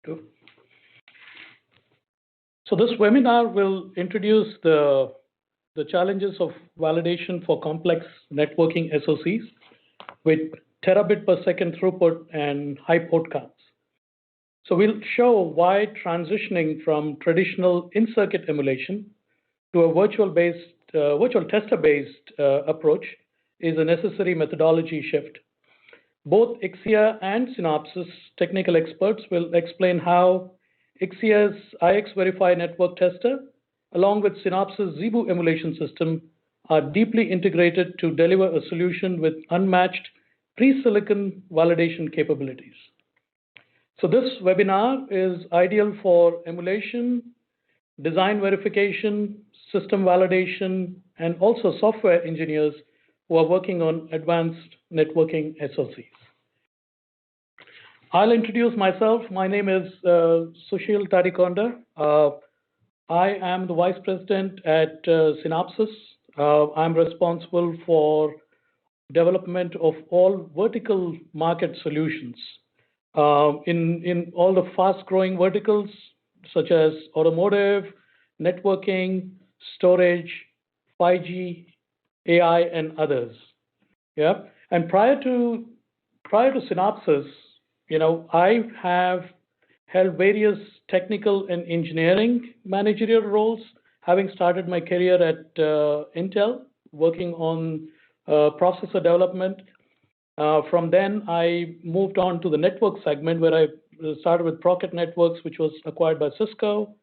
Two. So this webinar will introduce the challenges of validation for complex networking SOCs with terabit per second throughput and high port counts. So we'll show why transitioning from traditional in-circuit emulation to a virtual tester-based approach is a necessary methodology shift. Both Ixia and Synopsys technical experts will explain how Ixia's IxVerify network tester, along with Synopsys ZeBu emulation system, are deeply integrated to deliver a solution with unmatched pre-silicon validation capabilities. So this webinar is ideal for emulation, design verification, system validation, and also software engineers who are working on advanced networking SOCs. I'll introduce myself. My name is Sushil Tadikonda. I am the Vice President at Synopsys. I'm responsible for development of all vertical market solutions in all the fast-growing verticals such as automotive, networking, storage, 5G, AI, and others. Yeah, and prior to Synopsys, I have held various technical and engineering managerial roles, having started my career at Intel, working on processor development. From then, I moved on to the network segment where I started with Procket Networks, which was acquired by Cisco,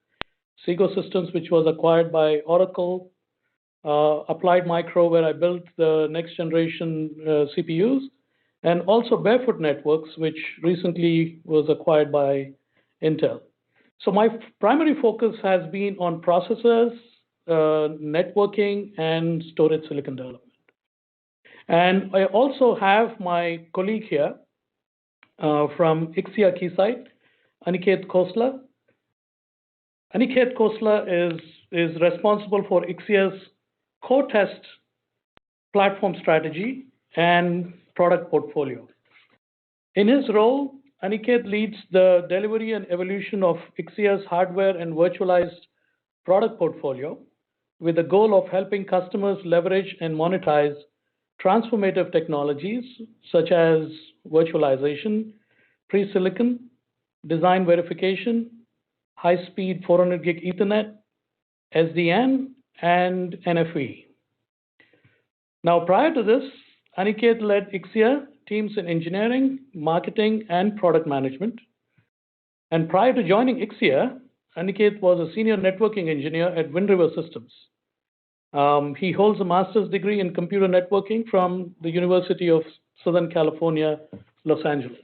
Seago Systems, which was acquired by Oracle, Applied Micro, where I built the next generation CPUs, and also Barefoot Networks, which recently was acquired by Intel. So my primary focus has been on processors, networking, and storage silicon development. And I also have my colleague here from Ixia Keysight, Aniket Khosla. Aniket Khosla is responsible for Ixia's core test platform strategy and product portfolio. In his role, Aniket leads the delivery and evolution of Ixia's hardware and virtualized product portfolio with the goal of helping customers leverage and monetize transformative technologies such as virtualization, pre-silicon, design verification, high-speed 400 gig Ethernet, SDN, and NFV. Now, prior to this, Aniket led Ixia teams in engineering, marketing, and product management. And prior to joining Ixia, Aniket was a senior networking engineer at Wind River Systems. He holds a master's degree in computer networking from the University of Southern California, Los Angeles.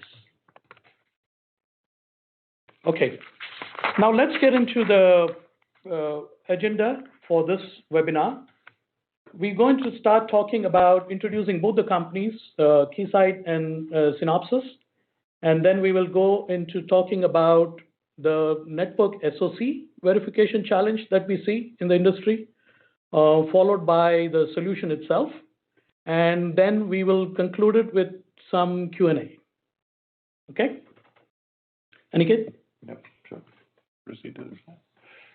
Okay, now let's get into the agenda for this webinar. We're going to start talking about introducing both the companies, Keysight and Synopsys, and then we will go into talking about the network SOC verification challenge that we see in the industry, followed by the solution itself, and then we will conclude it with some Q&A. Okay? Aniket? Yep, sure. Proceed to the slide.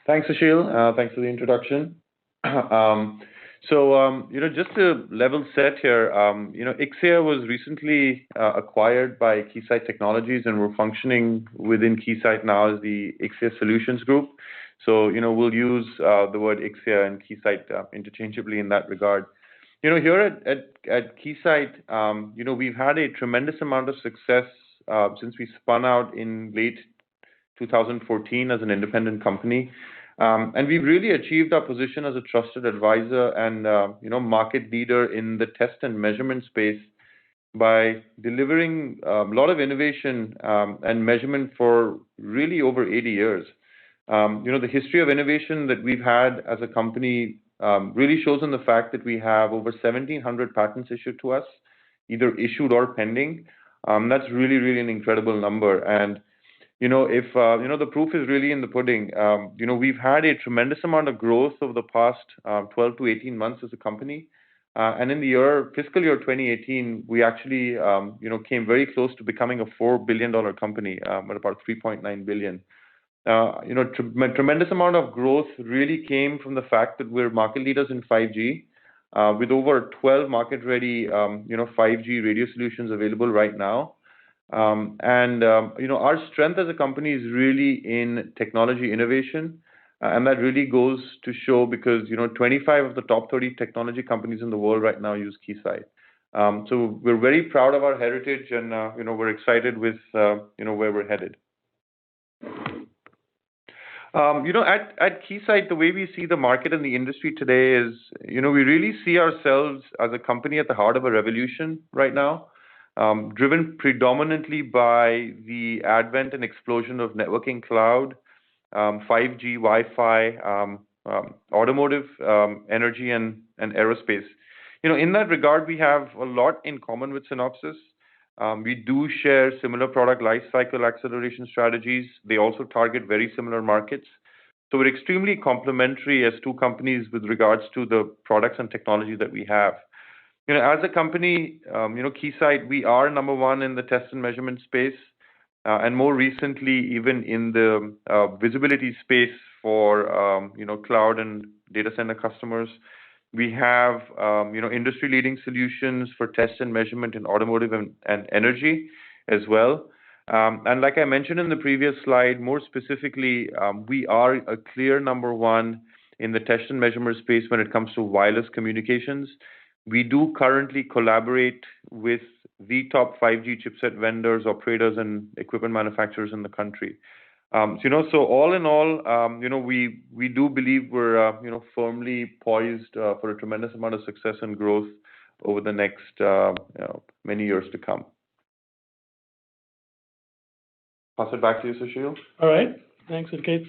Thanks, Sushil. Thanks for the introduction. Just to level set here, Ixia was recently acquired by Keysight Technologies, and we're functioning within Keysight now as the Ixia Solutions Group. So, we'll use the word Ixia and Keysight interchangeably in that regard. Here at Keysight, we've had a tremendous amount of success since we spun out in late 2014 as an independent company. And we've really achieved our position as a trusted advisor and market leader in the test and measurement space by delivering a lot of innovation and measurement for really over 80 years. The history of innovation that we've had as a company really shows in the fact that we have over 1,700 patents issued to us, either issued or pending. That's really, really an incredible number. And if the proof is really in the pudding, we've had a tremendous amount of growth over the past 12 to 18 months as a company. And in the fiscal year 2018, we actually, came very close to becoming a $4 billion company at about 3.9 billion. Tremendous amount of growth really came from the fact that we're market leaders in 5G, with over 12 market-ready, 5G radio solutions available right now. Our strength as a company is really in technology innovation, and that really goes to show because 25 of the top 30 technology companies in the world right now use Keysight. So we're very proud of our heritage, and we're excited with where we're headed. At Keysight, the way we see the market and the industry today is, we really see ourselves as a company at the heart of a revolution right now, driven predominantly by the advent and explosion of networking cloud, 5G, Wi-Fi, automotive, energy, and aerospace. In that regard, we have a lot in common with Synopsys. We do share similar product lifecycle acceleration strategies. They also target very similar markets. So we're extremely complementary as two companies with regards to the products and technology that we have. As a company, Keysight, we are number one in the test and measurement space, and more recently, even in the visibility space for cloud and data center customers. We have industry-leading solutions for test and measurement in automotive and energy as well. And like I mentioned in the previous slide, more specifically, we are a clear number one in the test and measurement space when it comes to wireless communications. We do currently collaborate with the top 5G chipset vendors, operators, and equipment manufacturers in the country. So all in all, we do believe we're firmly poised for a tremendous amount of success and growth over the next many years to come. Pass it back to you, Sushil. All right, thanks, Aniket.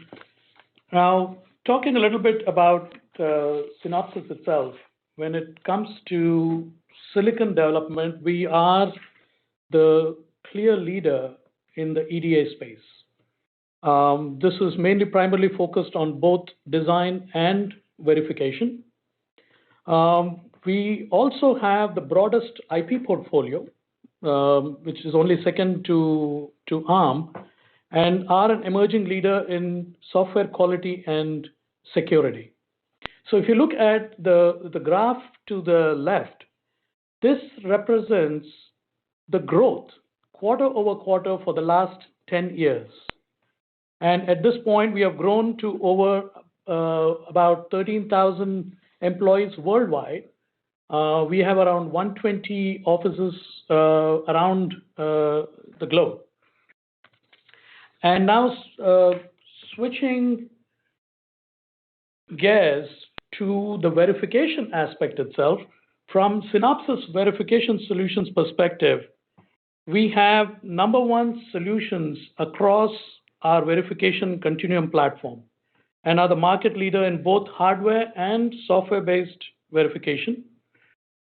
Now, talking a little bit about Synopsys itself, when it comes to silicon development, we are the clear leader in the EDA space. This is mainly primarily focused on both design and verification. We also have the broadest IP portfolio, which is only second to ARM, and are an emerging leader in software quality and security. So if you look at the graph to the left, this represents the growth quarter over quarter for the last 10 years. And at this point, we have grown to over about 13,000 employees worldwide. We have around 120 offices around the globe. And now switching gears to the verification aspect itself, from Synopsys Verification Solutions perspective, we have number one solutions across our verification continuum platform and are the market leader in both hardware and software-based verification.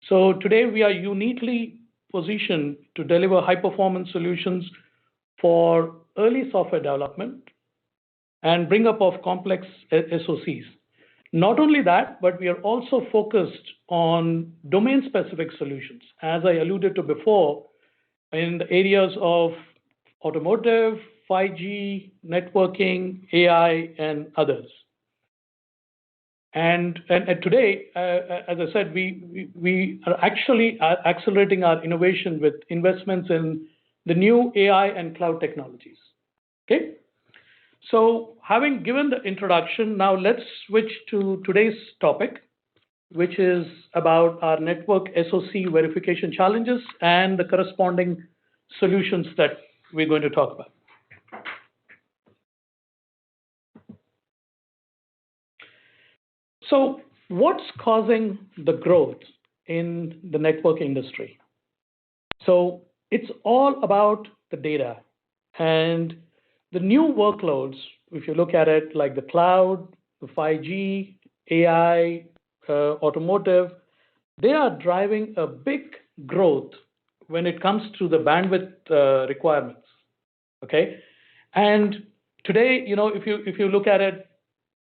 So today we are uniquely positioned to deliver high-performance solutions for early software development and bring up of complex SOCs. Not only that, but we are also focused on domain-specific solutions, as I alluded to before, in the areas of automotive, 5G, networking, AI, and others. And today, as I said, we are actually accelerating our innovation with investments in the new AI and cloud technologies. Okay? So having given the introduction, now let's switch to today's topic, which is about our network SOC verification challenges and the corresponding solutions that we're going to talk about. So what's causing the growth in the network industry? So it's all about the data and the new workloads, if you look at it, like the cloud, the 5G, AI, automotive, they are driving a big growth when it comes to the bandwidth requirements. Okay, and today, if you look at it,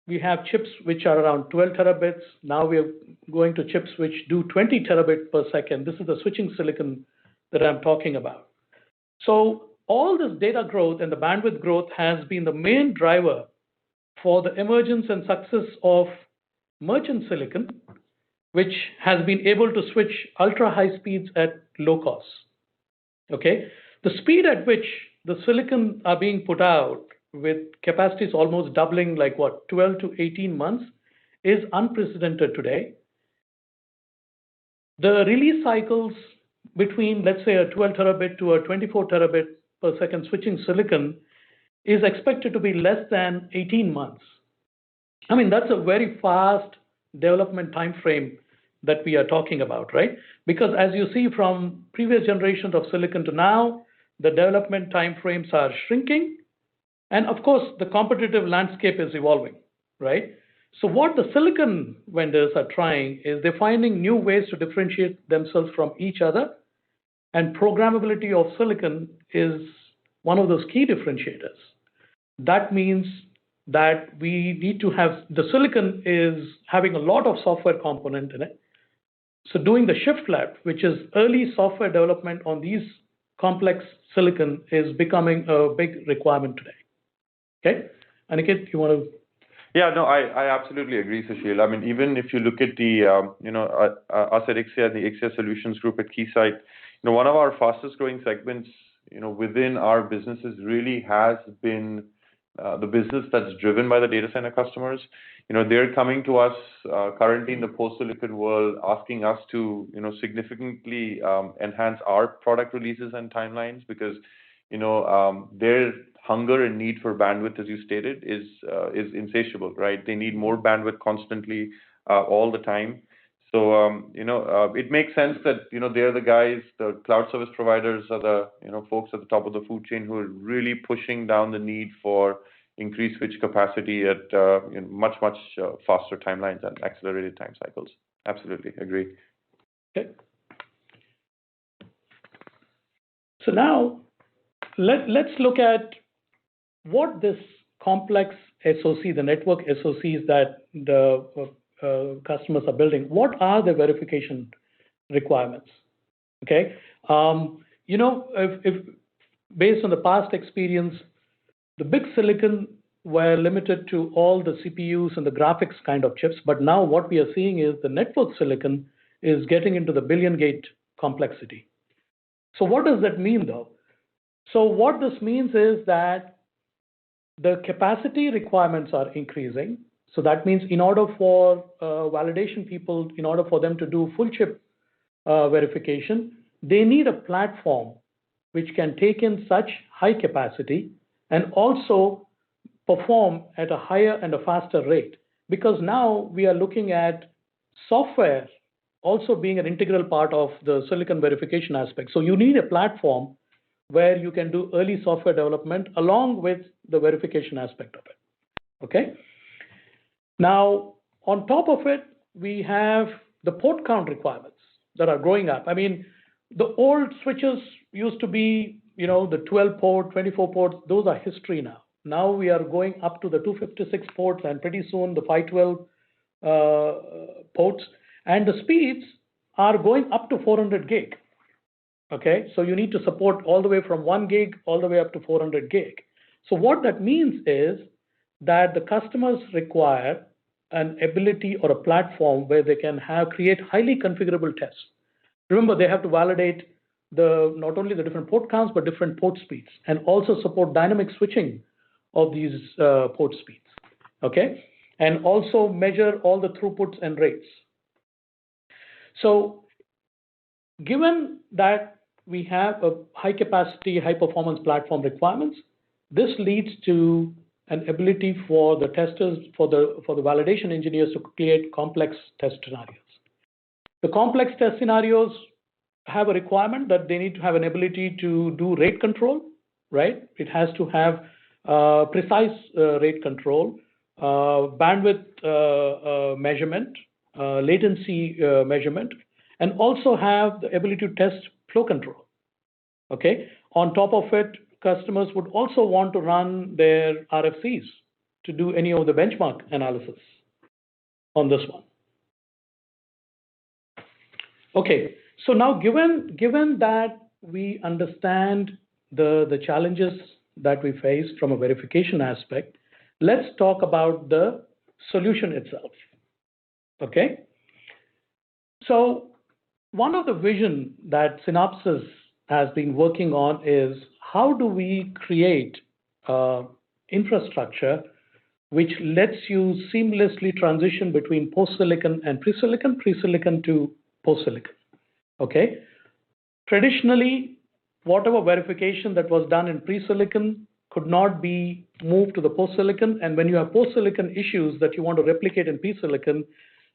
we have chips which are around 12 terabits. Now we are going to chips which do 20 terabit per second. This is the switching silicon that I'm talking about. So all this data growth and the bandwidth growth has been the main driver for the emergence and success of merchant silicon, which has been able to switch ultra high speeds at low costs. Okay, the speed at which the silicon are being put out with capacities almost doubling, like what, 12 to 18 months, is unprecedented today. The release cycles between, let's say, a 12 terabit to a 24 terabit per second switching silicon is expected to be less than 18 months. I mean, that's a very fast development time frame that we are talking about, right? Because as you see from previous generations of silicon to now, the development time frames are shrinking. And of course, the competitive landscape is evolving, right? So what the silicon vendors are trying is they're finding new ways to differentiate themselves from each other. And programmability of silicon is one of those key differentiators. That means that we need to have, the silicon is having a lot of software component in it. So doing the shift left, which is early software development on these complex silicon, is becoming a big requirement today. Okay, Aniket, you want to? Yeah, no, I absolutely agree, Sushil. I mean, even if you look at the, us at Ixia and the Ixia Solutions Group at Keysight, one of our fastest growing segments, within our businesses really has been the business that's driven by the data center customers. They're coming to us currently in the post-silicon world, asking us to, significantly enhance our product releases and timelines because, their hunger and need for bandwidth, as you stated, is insatiable, right? They need more bandwidth constantly, all the time. So, it makes sense that, they're the guys, the cloud service providers are the, folks at the top of the food chain who are really pushing down the need for increased switch capacity at much faster timelines and accelerated time cycles. Absolutely agree. Okay. So now let's look at what this complex SOC, the network SOCs that the customers are building, what are the verification requirements? Okay, if based on the past experience, the big silicon were limited to all the CPUs and the graphics kind of chips, but now what we are seeing is the network silicon is getting into the billion gate complexity. So what does that mean though? So what this means is that the capacity requirements are increasing. So that means in order for validation people, in order for them to do full chip verification, they need a platform which can take in such high capacity and also perform at a higher and a faster rate. Because now we are looking at software also being an integral part of the silicon verification aspect. So you need a platform where you can do early software development along with the verification aspect of it. Okay. Now, on top of it, we have the port count requirements that are growing up. I mean, the old switches used to be, the 12 port, 24 ports, those are history now. Now we are going up to the 256 ports and pretty soon the 512 ports, and the speeds are going up to 400 gig. Okay, so you need to support all the way from 1 gig all the way up to 400 gig. So what that means is that the customers require an ability or a platform where they can create highly configurable tests. Remember, they have to validate not only the different port counts, but different port speeds, and also support dynamic switching of these port speeds. Okay, and also measure all the throughputs and rates. So given that we have a high capacity, high performance platform requirements, this leads to an ability for the testers, for the validation engineers to create complex test scenarios. The complex test scenarios have a requirement that they need to have an ability to do rate control, right? It has to have precise rate control, bandwidth measurement, latency measurement, and also have the ability to test flow control. Okay. On top of it, customers would also want to run their RFCs to do any of the benchmark analysis on this one. Okay, so now given that we understand the challenges that we face from a verification aspect, let's talk about the solution itself. Okay, so one of the vision that Synopsys has been working on is how do we create infrastructure which lets you seamlessly transition between post-silicon and pre-silicon, pre-silicon to post-silicon. Okay, traditionally, whatever verification that was done in pre-silicon could not be moved to the post-silicon, and when you have post-silicon issues that you want to replicate in pre-silicon,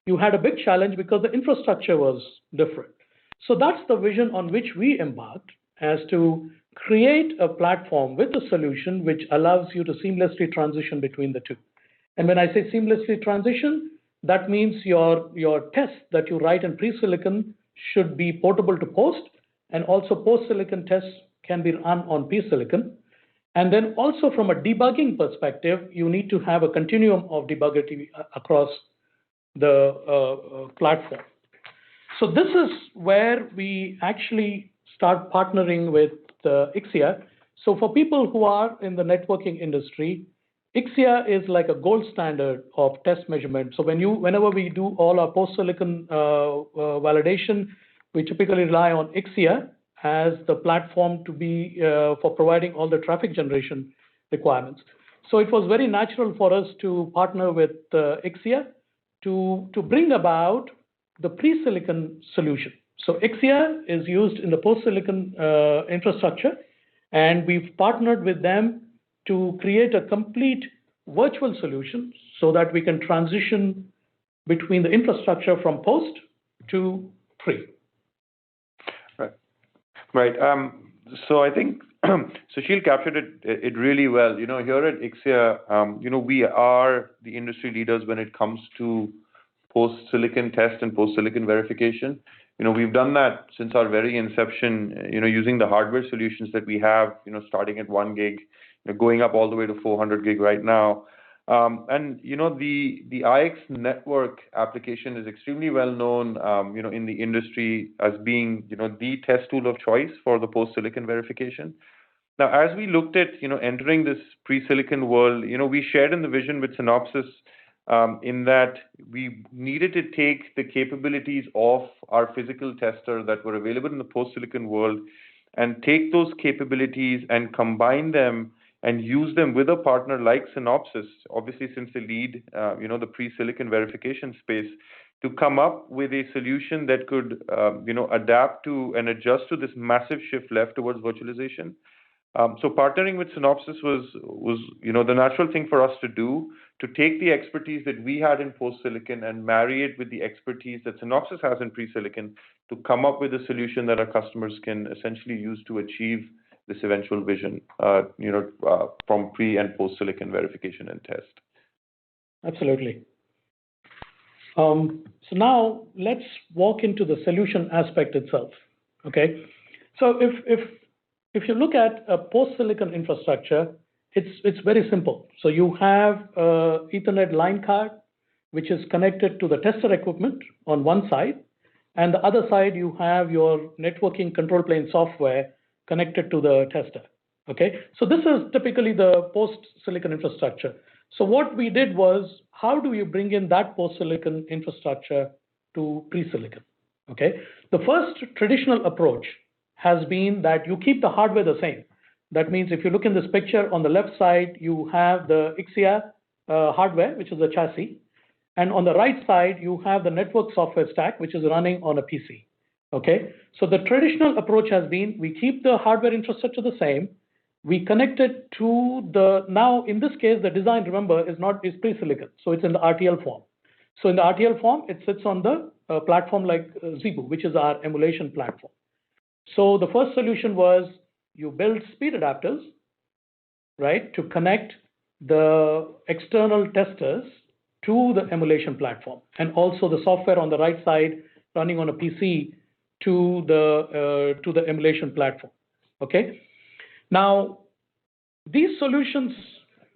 you had a big challenge because the infrastructure was different. So that's the vision on which we embarked, as to create a platform with a solution which allows you to seamlessly transition between the two. And when I say seamlessly transition, that means your tests that you write in pre-silicon should be portable to post, and also post-silicon tests can be run on pre-silicon. And then also from a debugging perspective, you need to have a continuum of debuggability across the platform. So this is where we actually start partnering with Ixia. So for people who are in the networking industry, Ixia is like a gold standard of test measurement. So whenever we do all our post-silicon validation, we typically rely on Ixia as the platform to be for providing all the traffic generation requirements. So it was very natural for us to partner with Ixia to bring about the pre-silicon solution. So Ixia is used in the post-silicon infrastructure, and we've partnered with them to create a complete virtual solution so that we can transition between the infrastructure from post to pre. Right. So I think Sushil captured it really well. Here at Ixia, we are the industry leaders when it comes to post-silicon test and post-silicon verification. We've done that since our very inception, using the hardware solutions that we have, starting at 1 gig, going up all the way to 400 gig right now. And the IX network application is extremely well known, in the industry as being, the test tool of choice for the post-silicon verification. Now, as we looked at, entering this pre-silicon world, we shared in the vision with Synopsys in that we needed to take the capabilities of our physical tester that were available in the post-silicon world and take those capabilities and combine them and use them with a partner like Synopsys, obviously since they lead, the pre-silicon verification space, to come up with a solution that could, adapt to and adjust to this massive shift left towards virtualization. So partnering with Synopsys was the natural thing for us to do, to take the expertise that we had in post-silicon and marry it with the expertise that Synopsys has in pre-silicon to come up with a solution that our customers can essentially use to achieve this eventual vision, from pre and post-silicon verification and test. Absolutely. So now let's walk into the solution aspect itself. Okay. So if you look at a post-silicon infrastructure, it's very simple. So you have a Ethernet line card, which is connected to the tester equipment on one side, and the other side you have your networking control plane software connected to the tester. Okay, so this is typically the post-silicon infrastructure. So what we did was, how do you bring in that post-silicon infrastructure to pre-silicon? Okay, the first traditional approach has been that you keep the hardware the same. That means if you look in this picture on the left side, you have the Ixia hardware, which is the chassis. And on the right side, you have the network software stack, which is running on a PC. Okay, so the traditional approach has been, we keep the hardware infrastructure the same. We connect it to the, now in this case, the design, remember, is pre-silicon. So it's in the RTL form. So in the RTL form, it sits on the platform like ZeBu, which is our emulation platform. So the first solution was, you build speed adapters, right, to connect the external testers to the emulation platform, and also the software on the right side running on a PC to the emulation platform. Okay. Now, these solutions,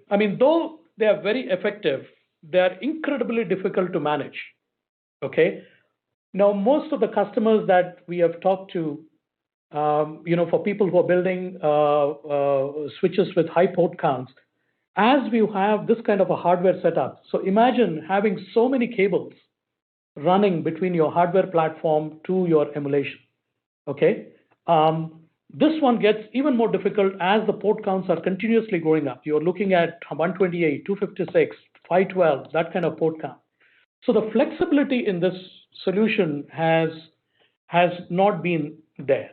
I mean, though they are very effective, they are incredibly difficult to manage. Okay. Now, most of the customers that we have talked to, for people who are building switches with high port counts, as we have this kind of a hardware setup, so imagine having so many cables running between your hardware platform to your emulation. Okay. This one gets even more difficult as the port counts are continuously going up. You're looking at 128, 256, 512, that kind of port count. So the flexibility in this solution has not been there.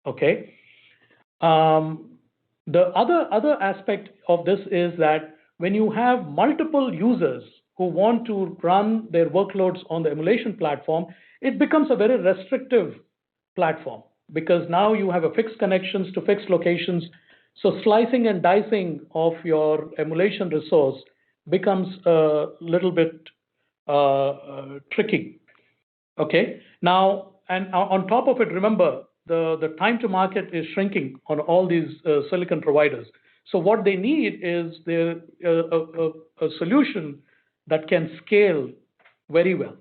Okay. The other aspect of this is that when you have multiple users who want to run their workloads on the emulation platform, it becomes a very restrictive platform, because now you have a fixed connections to fixed locations. So slicing and dicing of your emulation resource becomes a little bit tricky. Okay. Now, and on top of it, remember, the time to market is shrinking on all these silicon providers. So what they need is a solution that can scale very well.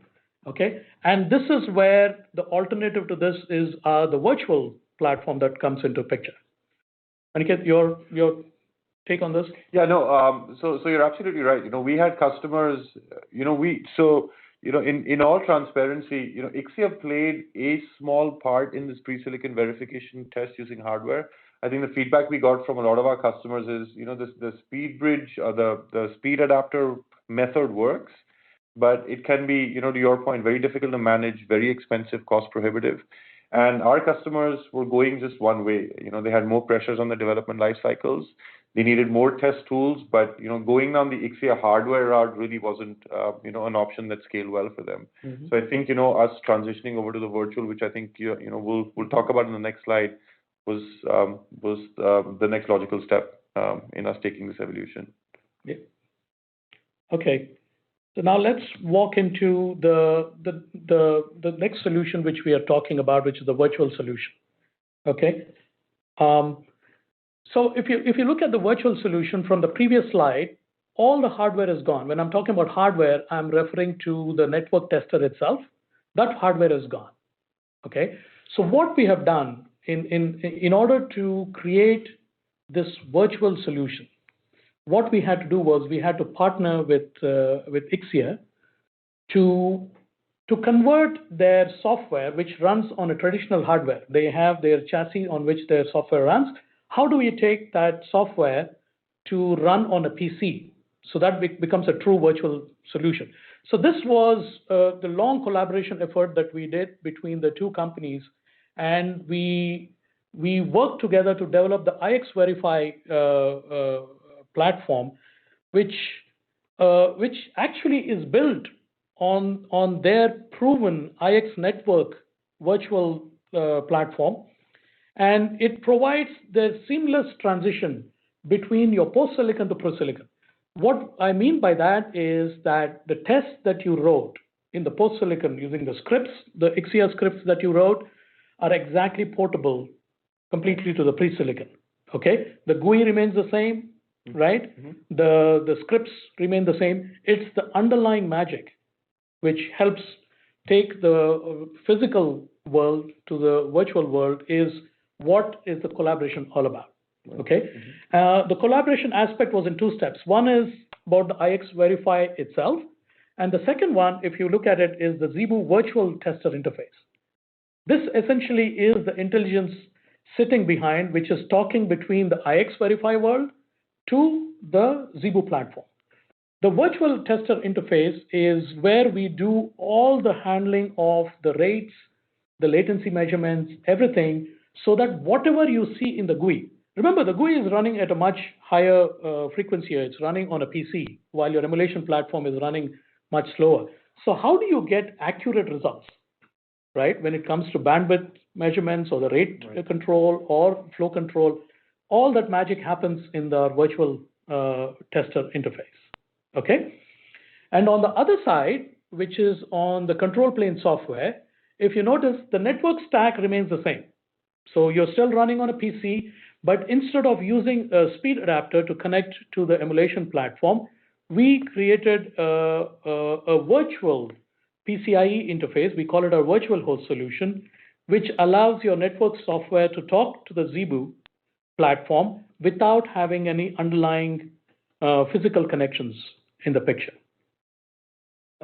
Okay, and this is where the alternative to this is the virtual platform that comes into picture. Aniket, your take on this? Yeah, no. So you're absolutely right. We had customers. In all transparency, Ixia played a small part in this pre-silicon verification test using hardware. I think the feedback we got from a lot of our customers is, the speed bridge or the speed adapter method works, but it can be, to your point, very difficult to manage, very expensive, cost prohibitive. And our customers were going just one way. They had more pressures on the development life cycles. They needed more test tools, but going down the Ixia hardware route really wasn't an option that scaled well for them. Mm-hmm. So I think us transitioning over to the virtual, which I think we'll talk about in the next slide, was the next logical step in us taking this evolution. Yeah. Okay. So now let's walk into the next solution which we are talking about, which is the virtual solution. Okay. So if you look at the virtual solution from the previous slide, all the hardware is gone. When I'm talking about hardware, I'm referring to the network tester itself. That hardware is gone. Okay. So what we have done in order to create this virtual solution, what we had to do was we had to partner with Ixia to convert their software, which runs on a traditional hardware. They have their chassis on which their software runs. How do we take that software to run on a PC so that becomes a true virtual solution? So this was the long collaboration effort that we did between the two companies, and we worked together to develop the IxVerify platform, which actually is built on their proven IX network virtual platform, and it provides the seamless transition between your post-silicon to pro-silicon. What I mean by that is that the tests that you wrote in the post-silicon using the scripts, the Ixia scripts that you wrote, are exactly portable completely to the pre-silicon. Okay, the GUI remains the same, right? Mm-hmm. The scripts remain the same. It's the underlying magic which helps take the physical world to the virtual world is what is the collaboration all about. Okay, mm-hmm. The collaboration aspect was in two steps. One is about the IxVerify itself, and the second one, if you look at it, is the ZeBu Virtual Tester Interface. This essentially is the intelligence sitting behind, which is talking between the IxVerify world to the ZeBu platform. The virtual tester interface is where we do all the handling of the rates, the latency measurements, everything, so that whatever you see in the GUI, remember the GUI is running at a much higher frequency. It's running on a PC, while your emulation platform is running much slower. So how do you get accurate results, right? When it comes to bandwidth measurements or the rate control or flow control, all that magic happens in the virtual tester interface. Okay, and on the other side, which is on the control plane software, if you notice, the network stack remains the same. So you're still running on a PC, but instead of using a speed adapter to connect to the emulation platform, we created a virtual PCIe interface. We call it our virtual host solution, which allows your network software to talk to the ZeBu platform without having any underlying physical connections in the picture.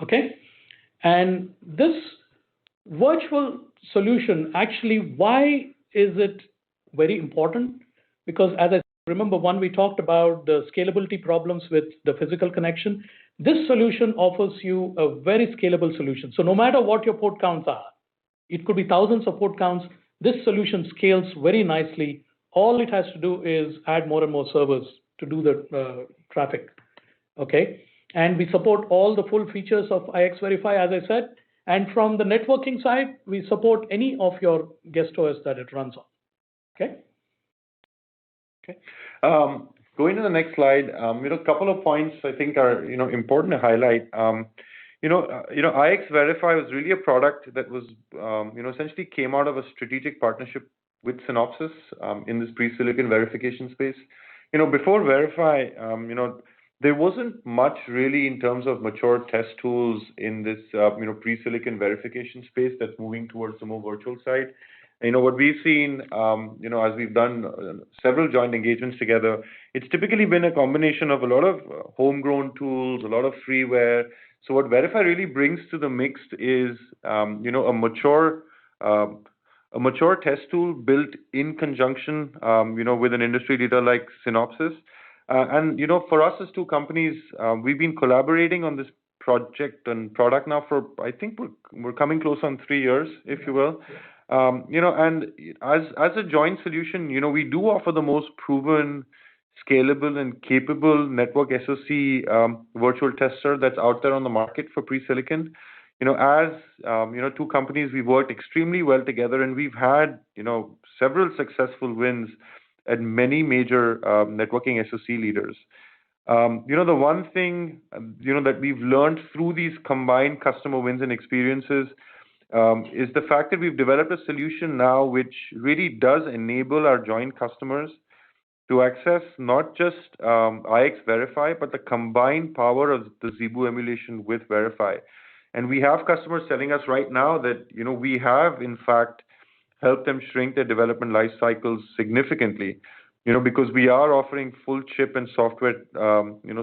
Okay? And this virtual solution, actually, why is it very important? Because as I remember, when we talked about the scalability problems with the physical connection, this solution offers you a very scalable solution. So no matter what your port counts are, it could be thousands of port counts, this solution scales very nicely. All it has to do is add more and more servers to do the traffic, okay? And we support all the full features of IxVerify, as I said. And from the networking side, we support any of your guest OS that it runs on, okay? Okay. Going to the next slide, a couple of points I think are important to highlight. IxVerify was really a product that was essentially came out of a strategic partnership with Synopsys in this pre-silicon verification space. Before Verify, there wasn't much really in terms of mature test tools in this pre-silicon verification space that's moving towards the more virtual side. What we've seen, as we've done several joint engagements together, it's typically been a combination of a lot of homegrown tools, a lot of freeware. So what Verify really brings to the mix is, a mature test tool built in conjunction, with an industry leader like Synopsys. And for us as two companies, we've been collaborating on this project and product now for, I think we're coming close on 3 years, if you will. And as a joint solution, we do offer the most proven, scalable, and capable network SOC virtual tester that's out there on the market for pre-silicon. As two companies, we've worked extremely well together, and we've had several successful wins at many major networking SOC leaders. The one thing that we've learned through these combined customer wins and experiences is the fact that we've developed a solution now which really does enable our joint customers to access not just IxVerify, but the combined power of the ZeBu emulation with Verify. And we have customers telling us right now that we have, in fact, helped them shrink their development life cycles significantly, because we are offering full chip and software,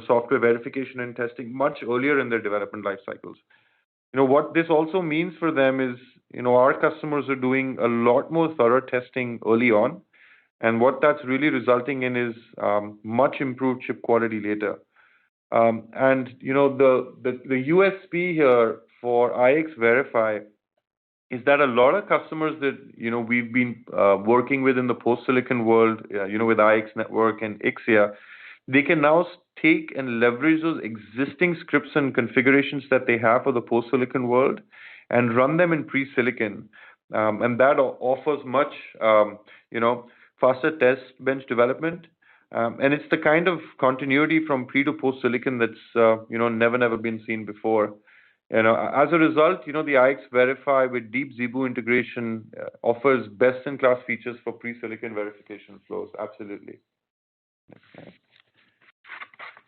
software verification and testing much earlier in their development life cycles. What this also means for them is, our customers are doing a lot more thorough testing early on, and what that's really resulting in is much improved chip quality later. And the USP here for IxVerify is that a lot of customers that we've been working with in the post-silicon world, with IX Network and Ixia, they can now take and leverage those existing scripts and configurations that they have for the post-silicon world and run them in pre-silicon. And that offers much, faster test bench development. And it's the kind of continuity from pre to post-silicon that's, never been seen before. As a result, the IxVerify with deep ZeBu integration offers best-in-class features for pre-silicon verification flows. Absolutely. Okay.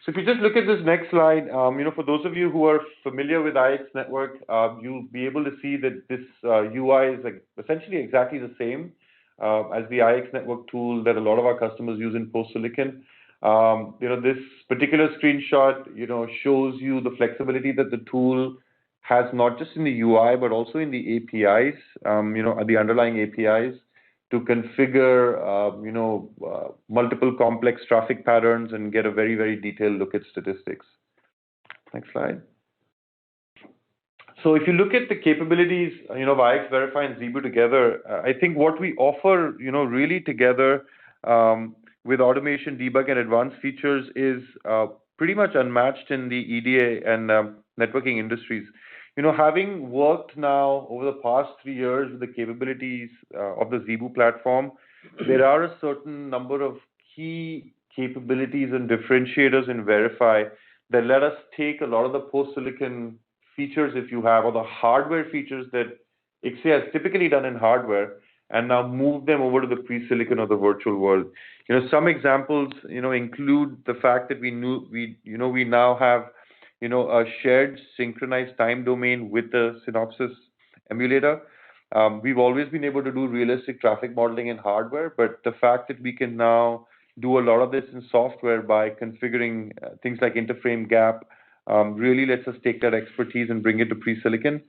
So if you just look at this next slide, for those of you who are familiar with IX Network, you'll be able to see that this UI is essentially exactly the same as the IX Network tool that a lot of our customers use in post-silicon. This particular screenshot, shows you the flexibility that the tool has not just in the UI, but also in the APIs, the underlying APIs, to configure, multiple complex traffic patterns and get a very, very detailed look at statistics. Next slide. So if you look at the capabilities, of IxVerify and ZeBu together, I think what we offer, really together with automation, debug, and advanced features is pretty much unmatched in the EDA and networking industries. Having worked now over the past 3 years with the capabilities of the ZeBu platform, there are a certain number of key capabilities and differentiators in Verify that let us take a lot of the post-silicon features, if you have, or the hardware features that Ixia has typically done in hardware, and now move them over to the pre-silicon or the virtual world. Some examples, include the fact that we now have, a shared synchronized time domain with the Synopsys emulator. We've always been able to do realistic traffic modeling in hardware, but the fact that we can now do a lot of this in software by configuring things like interframe gap really lets us take that expertise and bring it to pre-silicon.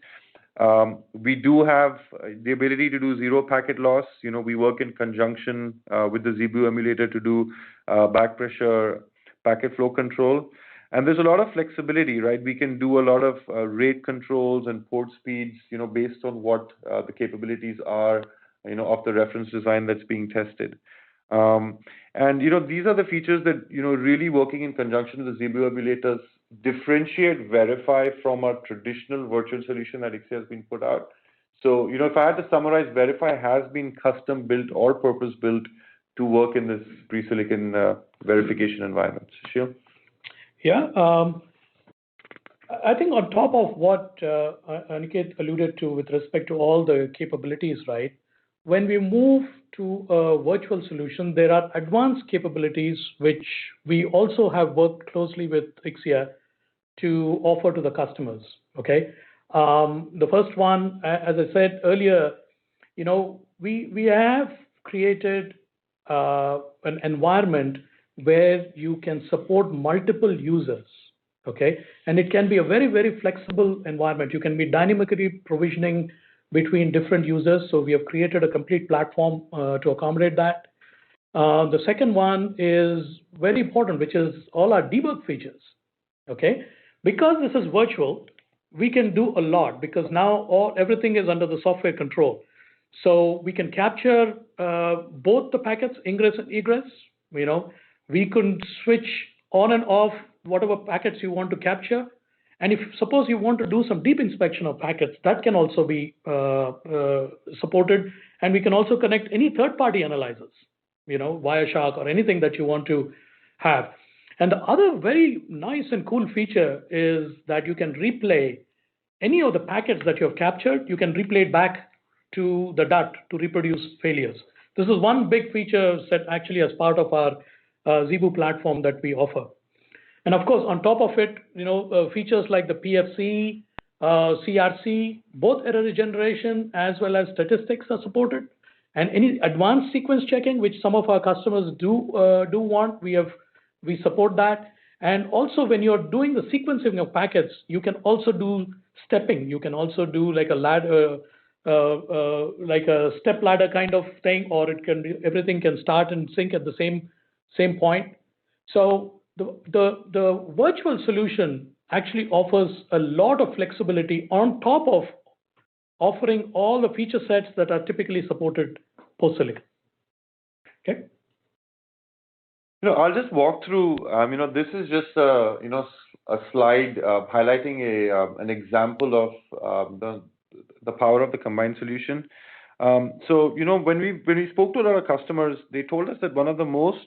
We do have the ability to do zero packet loss. We work in conjunction with the ZeBu emulator to do back pressure packet flow control. And there's a lot of flexibility, right? We can do a lot of rate controls and port speeds, based on what the capabilities are, of the reference design that's being tested. And these are the features that, really working in conjunction with the ZeBu emulators differentiate Verify from a traditional virtual solution that Ixia has been put out. So, if I had to summarize, Verify has been custom built or purpose built to work in this pre-silicon verification environment. Shil? Yeah. I think on top of what Aniket alluded to with respect to all the capabilities, right? When we move to a virtual solution, there are advanced capabilities which we also have worked closely with Ixia to offer to the customers. Okay. The first one, as I said earlier, we have created an environment where you can support multiple users. Okay, and it can be a very, very flexible environment. You can be dynamically provisioning between different users. So we have created a complete platform to accommodate that. The second one is very important, which is all our debug features. Okay, because this is virtual, we can do a lot because now everything is under the software control. So we can capture both the packets, ingress and egress. We can switch on and off whatever packets you want to capture. And if suppose you want to do some deep inspection of packets, that can also be supported. And we can also connect any third-party analyzers, Wireshark or anything that you want to have. And the other very nice and cool feature is that you can replay any of the packets that you have captured. You can replay it back to the DUT to reproduce failures. This is one big feature set actually as part of our ZeBu platform that we offer. And of course, on top of it, features like the PFC, CRC, both error generation as well as statistics are supported. And any advanced sequence checking, which some of our customers do want, we support that. And also, when you're doing the sequencing of packets, you can also do stepping. You can also do like a ladder, like a step ladder kind of thing, or it can be everything can start and sync at the same point. So the virtual solution actually offers a lot of flexibility on top of offering all the feature sets that are typically supported post-silicon. Okay. I'll just walk through. This is just a slide highlighting an example of the power of the combined solution. So when we spoke to a lot of customers, they told us that one of the most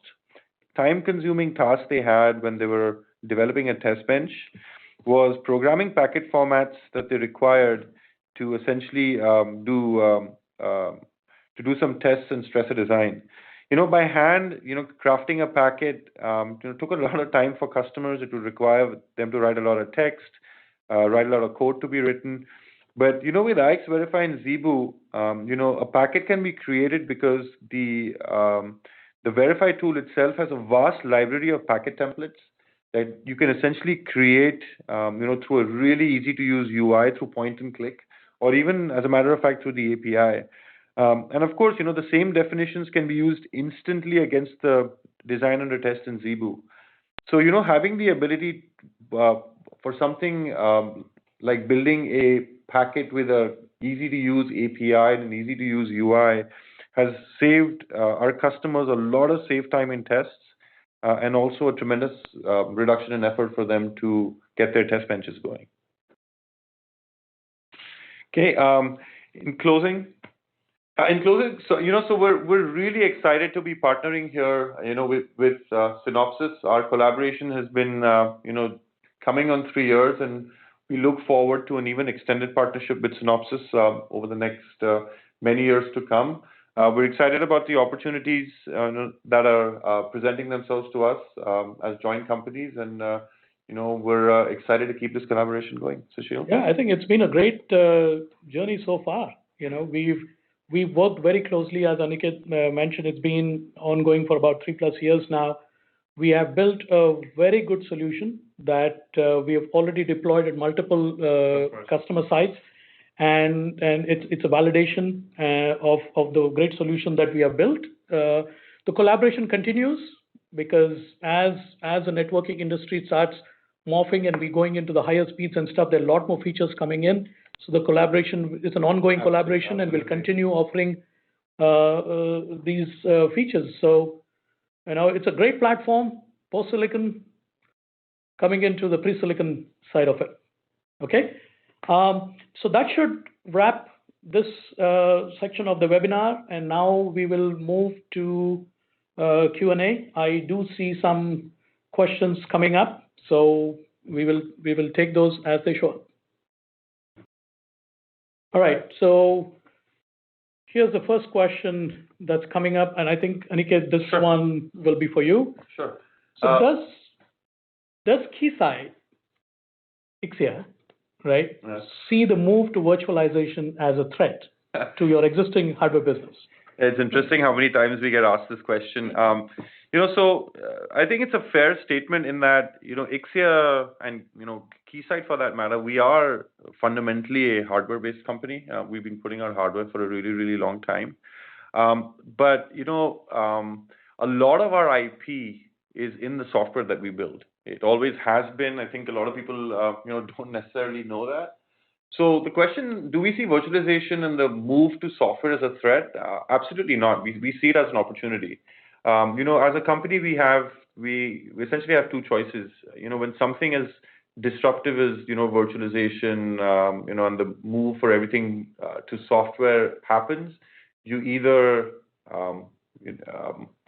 time-consuming tasks they had when they were developing a test bench was programming packet formats that they required to essentially do some tests and stress a design. By hand, crafting a packet took a lot of time for customers. It would require them to write a lot of text, write a lot of code to be written. But with IxVerify and ZeBu, a packet can be created because the Verify tool itself has a vast library of packet templates that you can essentially create, through a really easy to use UI through point and click, or even as a matter of fact through the API. And of course, the same definitions can be used instantly against the design under test in ZeBu. So, having the ability for something like building a packet with a easy to use API and an easy to use UI has saved our customers a lot of save time in tests and also a tremendous reduction in effort for them to get their test benches going. Okay, in closing, so we're really excited to be partnering here, with Synopsys. Our collaboration has been, coming on 3 years, and we look forward to an even extended partnership with Synopsys over the next many years to come. We're excited about the opportunities that are presenting themselves to us as joint companies, and we're excited to keep this collaboration going. Sushil? Yeah, I think it's been a great journey so far. We've worked very closely, as Aniket mentioned. It's been ongoing for about 3+ years now. We have built a very good solution that we have already deployed at multiple customer sites, and it's a validation of the great solution that we have built. The collaboration continues because as the networking industry starts morphing and we're going into the higher speeds and stuff, there are a lot more features coming in. So the collaboration is an ongoing collaboration, and we'll continue offering these features. So it's a great platform, post-silicon coming into the pre-silicon side of it. Okay, so that should wrap this section of the webinar, and now we will move to Q&A. I do see some questions coming up, so we will take those as they show up. All right, so here's the first question that's coming up, and I think, Aniket, this one will be for you. Sure. So does Keysight Ixia, right, see the move to virtualization as a threat to your existing hardware business? It's interesting how many times we get asked this question. So I think it's a fair statement in that, Ixia and, Keysight for that matter, we are fundamentally a hardware-based company. We've been putting out hardware for a really, really long time. But, a lot of our IP is in the software that we build. It always has been. I think a lot of people, don't necessarily know that. So the question, do we see virtualization and the move to software as a threat? Absolutely not. We see it as an opportunity. As a company, we essentially have two choices. When something as disruptive as virtualization, and the move for everything to software happens, you either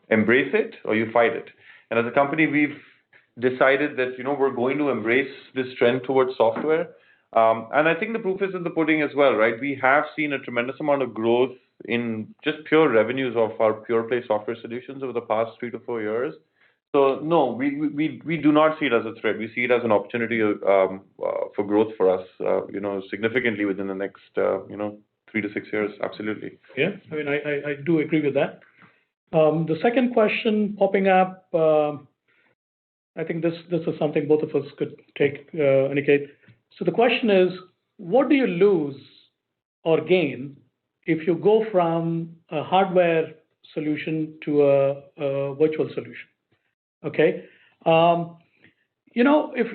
embrace it or you fight it. And as a company, we've decided that we're going to embrace this trend towards software. And I think the proof is in the pudding as well, right? We have seen a tremendous amount of growth in just pure revenues of our pure play software solutions over the past 3 to 4 years. So no, we do not see it as a threat. We see it as an opportunity for growth for us, significantly within the next 3 to 6 years. Absolutely. Yeah, I mean, I do agree with that. The second question popping up, I think this is something both of us could take, Aniket. So the question is, what do you lose or gain if you go from a hardware solution to a virtual solution? Okay, if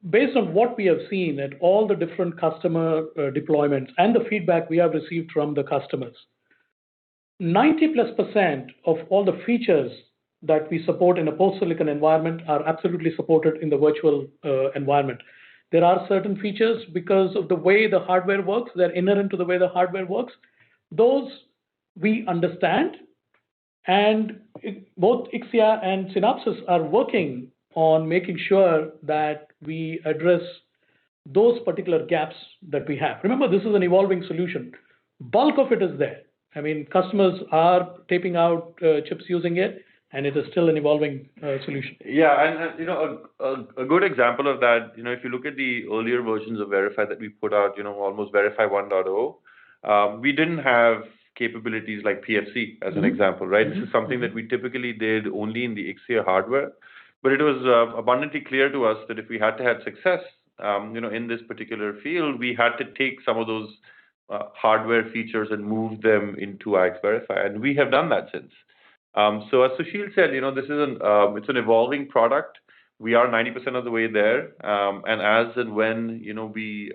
based on what we have seen at all the different customer deployments and the feedback we have received from the customers, 90+% of all the features that we support in a post-silicon environment are absolutely supported in the virtual environment. There are certain features because of the way the hardware works, they're inherent to the way the hardware works. Those we understand, and both Ixia and Synopsys are working on making sure that we address those particular gaps that we have. Remember, this is an evolving solution. Bulk of it is there. I mean, customers are taping out chips using it, and it is still an evolving solution. Yeah, and a good example of that, if you look at the earlier versions of Verify that we put out, almost Verify 1.0, we didn't have capabilities like PFC as an example, right? This is something that we typically did only in the Ixia hardware, but it was abundantly clear to us that if we had to have success, in this particular field, we had to take some of those hardware features and move them into IxVerify, and we have done that since. So as Sushil said, this is it's an evolving product. We are 90% of the way there, and as and when we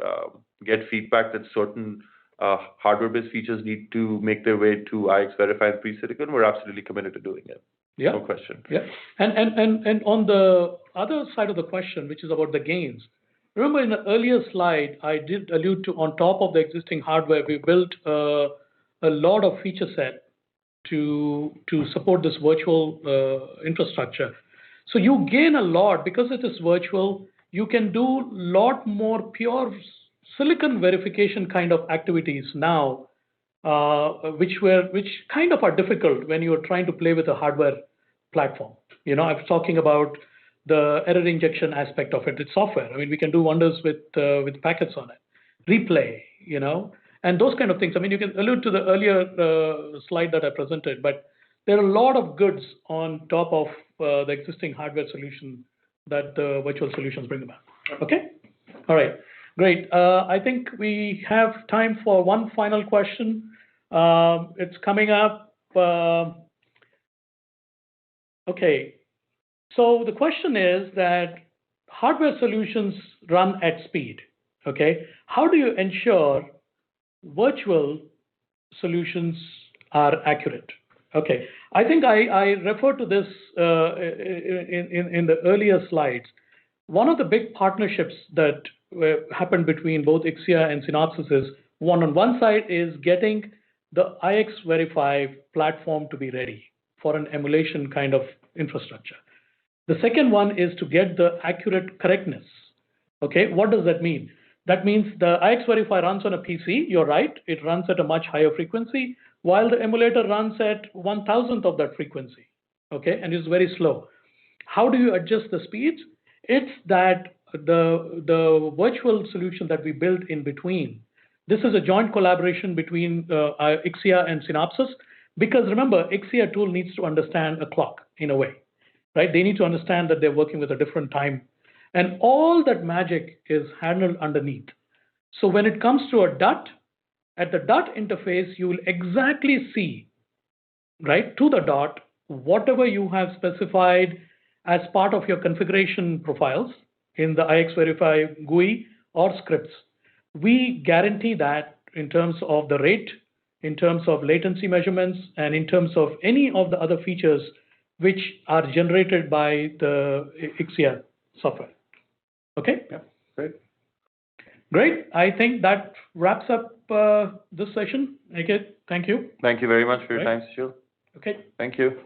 get feedback that certain hardware-based features need to make their way to IxVerify and pre-silicon, we're absolutely committed to doing it. Yeah. No question. Yeah, and on the other side of the question, which is about the gains. Remember in the earlier slide, I did allude to on top of the existing hardware, we built a lot of feature set to support this virtual infrastructure. So you gain a lot because it is virtual. You can do a lot more pure silicon verification kind of activities now which kind of are difficult when you're trying to play with a hardware platform. I was talking about the error injection aspect of it. It's software. I mean, we can do wonders with packets on it, replay, and those kind of things. I mean, you can allude to the earlier slide that I presented, but there are a lot of goods on top of the existing hardware solution that the virtual solutions bring about. Okay? All right. Great. I think we have time for one final question. It's coming up. Okay. So the question is that hardware solutions run at speed. Okay. How do you ensure virtual solutions are accurate? Okay. I think I referred to this in the earlier slides. One of the big partnerships that happened between both Ixia and Synopsys is on one side is getting the IxVerify platform to be ready for an emulation kind of infrastructure. The second one is to get the accurate correctness. Okay, what does that mean? That means the IxVerify runs on a PC, you're right, it runs at a much higher frequency, while the emulator runs at 1,000th of that frequency, okay, and is very slow. How do you adjust the speeds? It's that the virtual solution that we built in between. This is a joint collaboration between Ixia and Synopsys, because remember, Ixia tool needs to understand a clock in a way, right? They need to understand that they're working with a different time. And all that magic is handled underneath. So when it comes to a DUT, at the DUT interface, you will exactly see, right, to the dot, whatever you have specified as part of your configuration profiles in the IxVerify GUI or scripts. We guarantee that in terms of the rate, in terms of latency measurements, and in terms of any of the other features which are generated by the Ixia software. Okay? Yeah, great. Great. I think that wraps up this session. Okay, thank you. Thank you very much for your time, Sushil. Okay. Thank you.